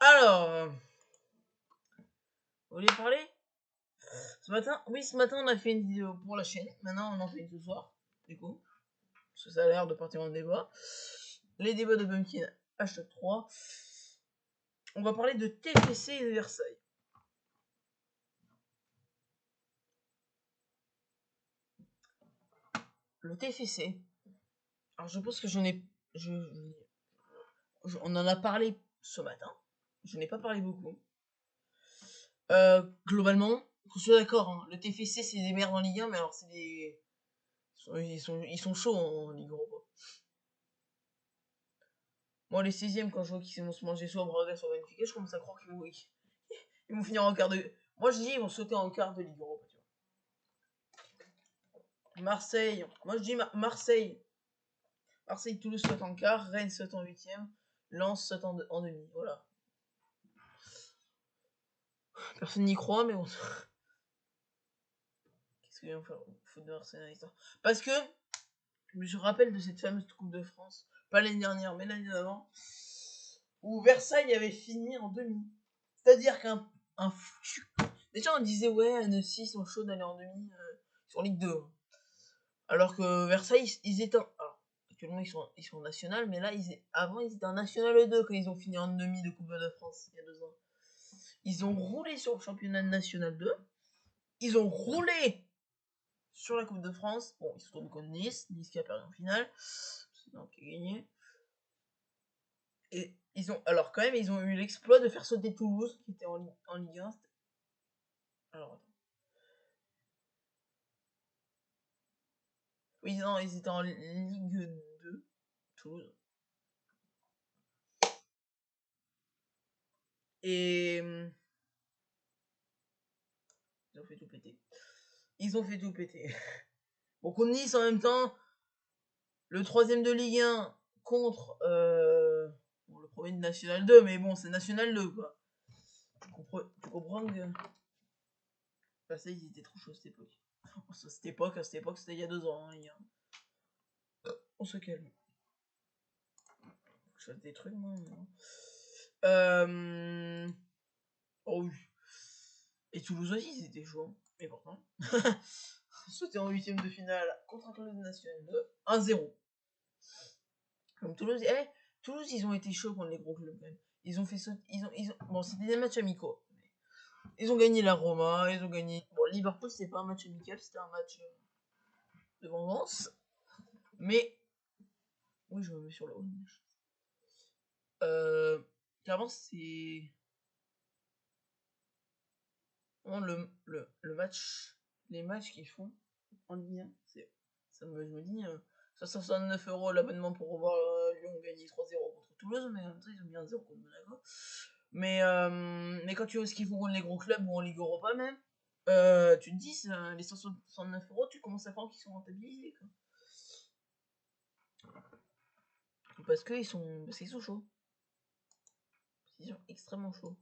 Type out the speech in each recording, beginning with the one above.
Alors, vous voulez parler ce matin? Oui, ce matin, on a fait une vidéo pour la chaîne. Maintenant, on en fait une ce soir, du coup. Parce que ça a l'air de partir en débat. Les débats de Bumpkin, #3. On va parler de TFC et de Versailles. Le TFC. Alors, je pense que on en a parlé ce matin. Je n'ai pas parlé beaucoup. Globalement, je suis d'accord. Hein, le TFC, c'est des merdes en Ligue 1, mais alors c'est des... Ils sont chauds en Ligue Europa. Moi, les 16e, quand je vois qu'ils vont se manger soit Braga, soit Benfica, je commence à croire qu'ils vont finir en quart de... Moi, je dis ils vont sauter en quart de Ligue Europa. Tu vois. Marseille. Moi, je dis Marseille. Marseille, Toulouse saute en quart. Rennes saute en 8e. Lens saute en demi. Voilà. Personne n'y croit, mais bon. Qu'est-ce qu'il vient faire au foot de Marseille? Parce que je me rappelle de cette fameuse Coupe de France. Pas l'année dernière, mais l'année d'avant. Où Versailles avait fini en demi. C'est-à-dire qu'un foutu. Déjà, on disait, ouais, Annecy, ils sont chauds d'aller en demi sur Ligue 2. Hein. Alors que Versailles, ils étaient. Alors, actuellement, ils sont en National, mais là, avant, ils étaient en National 2 quand ils ont fini en demi de Coupe de France il y a 2 ans. Ils ont roulé sur le championnat National 2. Ils ont roulé sur la Coupe de France. Bon, ils se tournent contre Nice. Nice qui a perdu en finale. C'est donc qui a gagné. Et alors quand même, ils ont eu l'exploit de faire sauter Toulouse, qui était en Ligue 1. Alors, attends. Oui, non, ils étaient en Ligue 2, Toulouse. Et ils ont fait tout péter. Bon, contre Nice en même temps, le 3ème de Ligue 1 contre le premier de National 2, mais bon, c'est National 2, quoi. Tu comprends que... Bah, ça, ils étaient trop chauds à cette époque. À cette époque, c'était il y a 2 ans, hein, Ligue 1. On se calme. Je fasse des trucs, moi. Oh oui. Et Toulouse aussi, ils étaient chauds. Mais pourtant. Sauté en 8ème de finale contre un club national 2. 1-0. Comme Toulouse. Toulouse, ils ont été chauds contre les gros clubs quand même. Ils ont fait sauter. Bon, c'était des matchs amicaux. Ils ont gagné la Roma, ils ont gagné. Bon, Liverpool, c'était pas un match amical, c'était un match de vengeance. Mais. Oui, je me mets sur le haut. Clairement, c'est. Le match. Les matchs qu'ils font en Ligue 1, je me dis. 69€ l'abonnement pour revoir Lyon gagner 3-0 contre Toulouse, mais en même temps, ils ont mis 1-0 contre Monaco. Mais quand tu vois ce qu'ils font contre les gros clubs ou en Ligue Europa même, tu te dis, les 169€, tu commences à croire qu'ils sont rentabilisés. Quoi. Parce qu'ils sont chauds. Ils sont extrêmement chauds.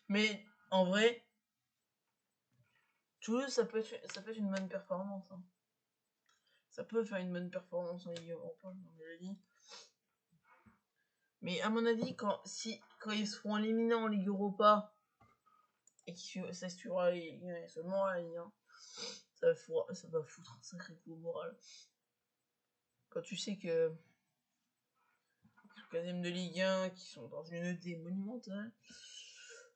Mais en vrai, Toulouse, ça peut être une bonne performance. Hein. Ça peut faire une bonne performance en Ligue Europa, on l'a dit. Mais à mon avis, quand ils se font éliminer en Ligue Europa et qu'ils s'assurent seulement à la Ligue 1, ça va foutre un sacré coup au moral. Quand tu sais que les 15e de Ligue 1 qui sont dans une ED monumentale,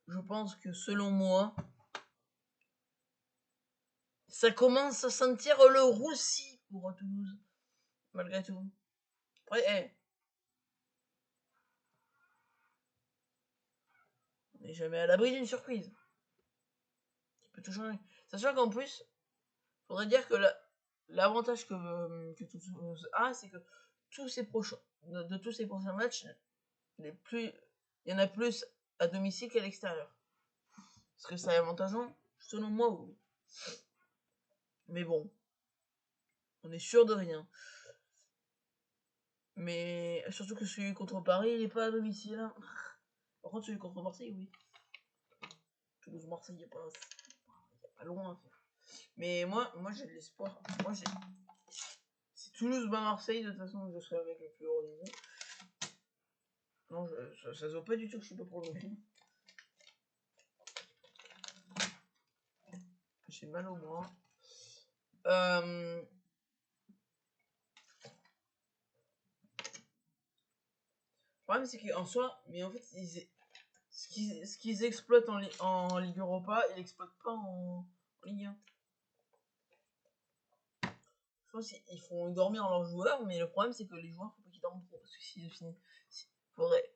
je pense que selon moi, ça commence à sentir le roussi pour Toulouse, malgré tout. Après, on n'est jamais à l'abri d'une surprise. peut tout changer. Sachant qu'en plus, faudrait dire que l'avantage que Toulouse a, c'est que de tous ces prochains matchs, il y en a plus à domicile qu'à l'extérieur. Est-ce que c'est avantageant? Selon moi, oui. Mais bon, on est sûr de rien. Mais surtout que celui contre Paris, il est pas à domicile. Hein. Par contre, celui contre Marseille, oui. Toulouse-Marseille, il n'y a pas loin à faire. Mais moi j'ai de l'espoir. Si Toulouse bat Marseille, de toute façon, je serai avec le plus haut niveau. Non, ça se voit pas du tout que je suis pas pour le film. J'ai mal au bras. Le problème, c'est qu'en soi, mais en fait, ce qu'ils exploitent en Ligue Europa, ils l'exploitent pas en Ligue 1. Je pense qu'ils font dormir leurs joueurs, mais le problème, c'est que les joueurs, faut pas qu'ils dorment trop. Parce que s'ils finissent, faudrait.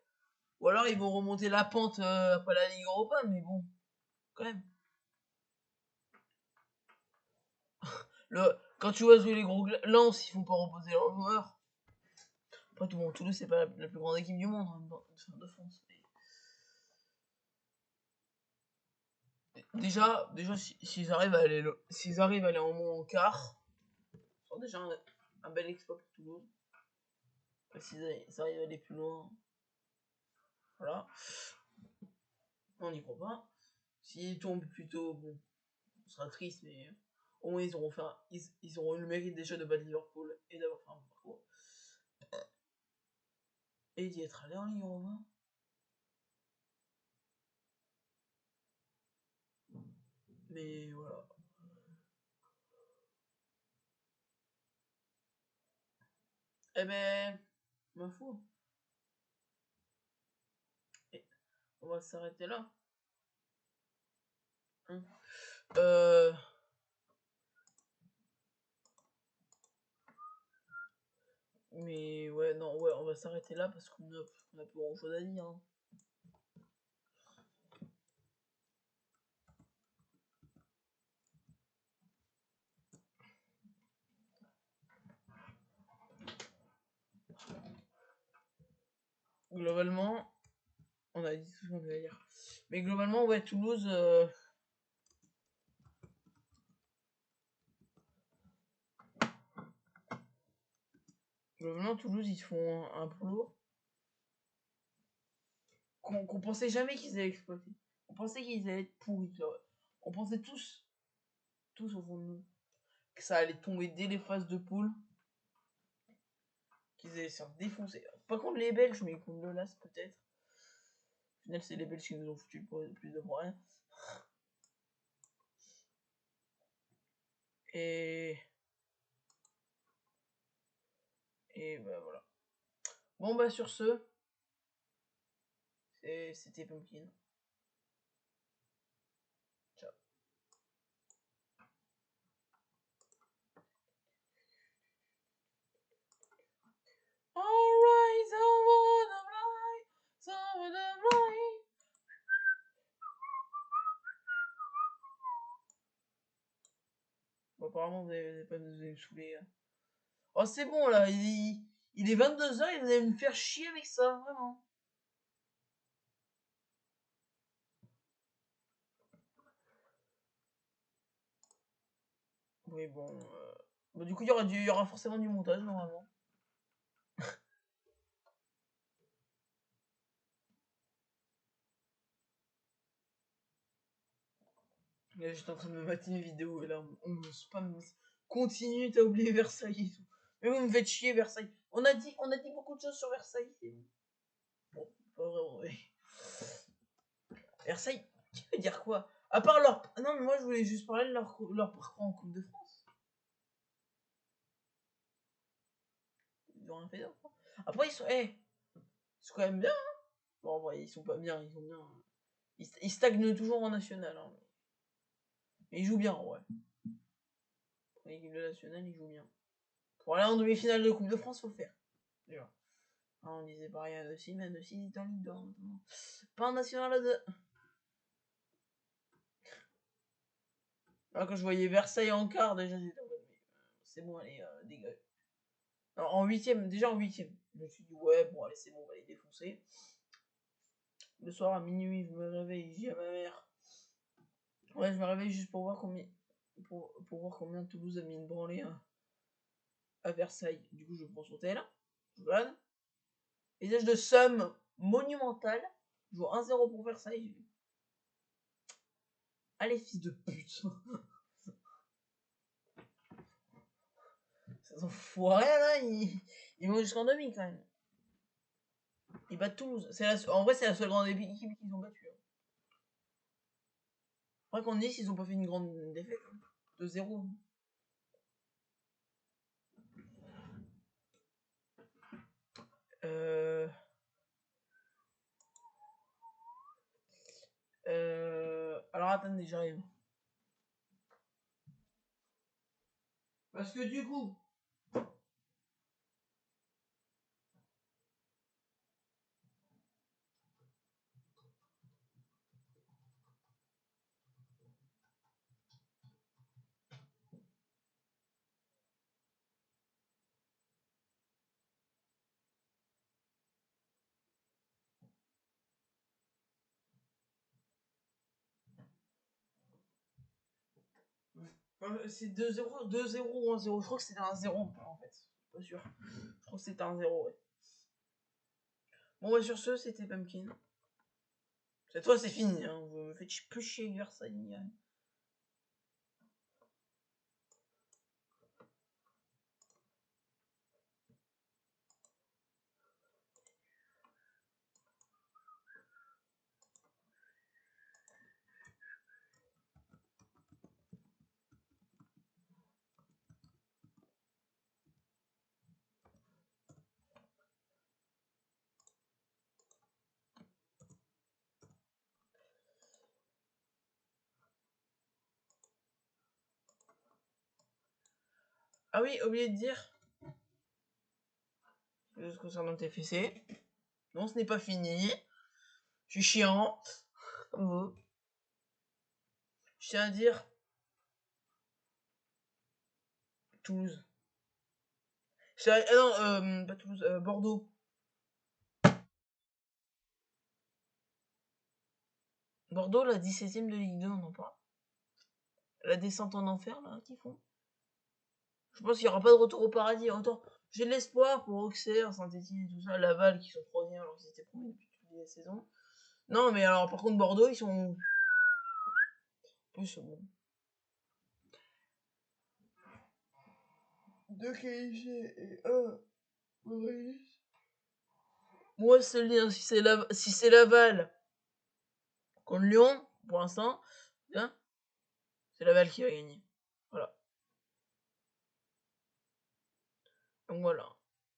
Ou alors, ils vont remonter la pente après la Ligue Europa, mais bon, quand même. Quand tu vois jouer les gros Lens, ils font pas reposer leurs joueurs. Après tout, bon, Toulouse, c'est pas la plus grande équipe du monde de France. Mais... Déjà s'ils arrivent à aller en moins en quart, c'est déjà un bel exploit pour Toulouse. Après, s'ils arrivent à aller plus loin, voilà. On n'y croit pas. S'ils tombent plutôt, bon, on sera triste, mais au moins ils auront eu le mérite déjà de battre Liverpool et d'avoir fait un bon parcours. Et d'y être allé en Ligue Europa. Mais voilà. Eh ben, ma foi. On va s'arrêter là. Hein. Mais ouais, non, ouais, on va s'arrêter là parce qu'on a plus grand chose à dire. Hein. Globalement, on a dit tout ce qu'on devait dire. Mais globalement, ouais, Toulouse. Globalement, Toulouse, ils font un boulot qu'on pensait jamais qu'ils allaient exploiter. On pensait qu'ils allaient être pourris. Là, ouais. On pensait tous au fond de nous, que ça allait tomber dès les phases de poule. Qu'ils allaient se faire défoncer. Pas contre les Belges, mais contre le LAS peut-être. Au final, c'est les Belges qui nous ont foutu plus de rien. Et bah voilà. Bon bah sur ce, c'était Pumpkin. Ciao. Alright, over the blind, over the blind. Bon, apparemment, vous avez pas nous avez saoulé. Hein. Oh, c'est bon là, il est 22h, il allez me faire chier avec ça, vraiment. Oui, bon. Bah, du coup, il y aura forcément du montage normalement. Là, j'étais en train de me mater une vidéo et là, on me spam. Continue, t'as oublié Versailles et tout. Mais vous me faites chier, Versailles. On a dit beaucoup de choses sur Versailles. Bon, pas vraiment, mais. Versailles, tu veux dire quoi? À part leur. Non, mais moi, je voulais juste parler de leur parcours en Coupe de France. Ils ont rien fait d'autre. Après, ils sont. Ils sont quand même bien. Hein. Bon, en vrai, ils sont pas bien, ils sont bien. Ils stagnent toujours en national. Hein. Mais ils jouent bien, en vrai. Pour l'équipe de nationale, ils jouent bien. Pour aller en demi-finale de Coupe de France, faut le faire. Déjà. Ah, on disait pareil à Annecy, mais Annecy est en Ligue 2 maintenant. Pas en national à 2. Alors, quand je voyais Versailles en quart, déjà, j'étais en mode, c'est bon, allez, dégage. Alors, en huitième, déjà en huitième, je me suis dit, ouais, bon, allez, c'est bon, on va les défoncer. Le soir, à minuit, je me réveille, je dis à ma mère, ouais, je me réveille juste pour voir combien, pour voir combien Toulouse a mis une branlée à Versailles. Du coup, je prends son tel, je donne. Visage de somme monumentale, je joue 1-0 pour Versailles. Allez, fils de pute. Ces enfoirés là, ils vont jusqu'en demi quand même. Ils battent Toulouse. En vrai, c'est la seule grande équipe qu'ils ont battue. Après qu'on dise ils ont pas fait une grande défaite. 2-0. Alors attendez, j'arrive. Parce que du coup, c'est 2-0, 2-0 ou 1-0. Je crois que c'était 1-0 en fait. Pas sûr. Je crois que c'était 1-0, ouais. Bon, bah, sur ce, c'était Pumpkin. Cette fois, c'est fini. Hein. Vous me faites plus chier avec Versailles. Ah oui, oublié de dire. Juste concernant le TFC. Non, ce n'est pas fini. Je suis chiant. Comme vous. Je tiens à dire. Toulouse. Non, pas Toulouse, Bordeaux. Bordeaux, la 17ème de Ligue 2, on en parle. La descente en enfer, là, qu'ils font. Je pense qu'il n'y aura pas de retour au paradis. Autant, j'ai de l'espoir pour Auxerre, Saint-Etienne et tout ça, Laval, qui sont 3e alors qu'ils étaient premiers depuis toutes les saisons. Non, mais alors, par contre, Bordeaux, ils sont. Plus bon. 2 qualifiés et 1 Maurice. Moi, c'est le dire, si c'est Laval contre Lyon, pour l'instant, bien, c'est Laval qui va gagner. Voilà. Donc voilà.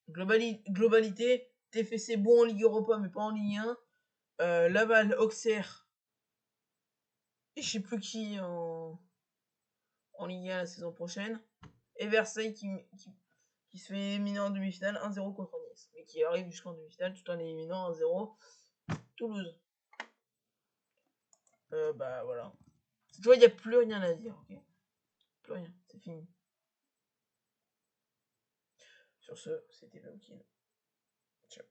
Globalité, TFC bon en Ligue Europa, mais pas en Ligue 1. Laval, Auxerre, et je sais plus qui en Ligue 1 la saison prochaine. Et Versailles qui se fait éliminer en demi-finale 1-0 contre Nice. Mais qui arrive jusqu'en demi-finale tout en éliminant 1-0 Toulouse. Bah voilà. Tu vois, il n'y a plus rien à dire, ok? Plus rien, c'est fini. Sur ce, c'était Pumpkin. Ciao.